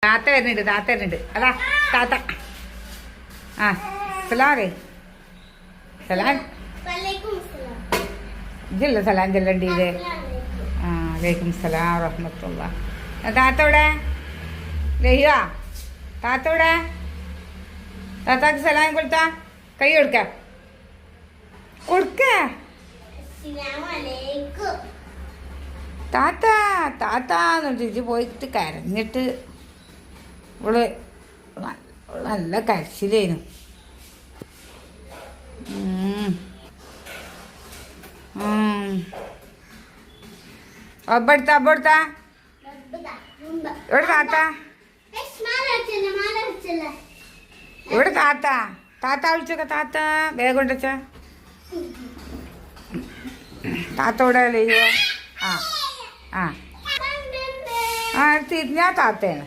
താത്ത വരുന്നുണ്ട് അതാ താത്ത. ആ സലാമേ സലാം ഇതല്ല സലാം ചെല്ലണ്ടി ഇത്. ആ വലൈക്കും സലാം റഹ്മത്തുള്ള. താത്തോടെ ലഹിയ താത്തോടെ താത്താക്ക് സലാം കൊടുത്താ കൈ കൊടുക്ക താത്ത താത്താന്ന് ചേച്ചി പോയിട്ട് കരഞ്ഞിട്ട് ഇവള് നല്ല കരച്ചിലേനു. അബ്ബടുത്ത ഇവിടെ താത്ത ഇവിടെ താത്ത വിളിച്ചൊക്കെ താത്ത വേഗം കൊണ്ടുവച്ച താത്തോടെ ആ ആ ആ തിരിഞ്ഞാ താത്തയാണ്.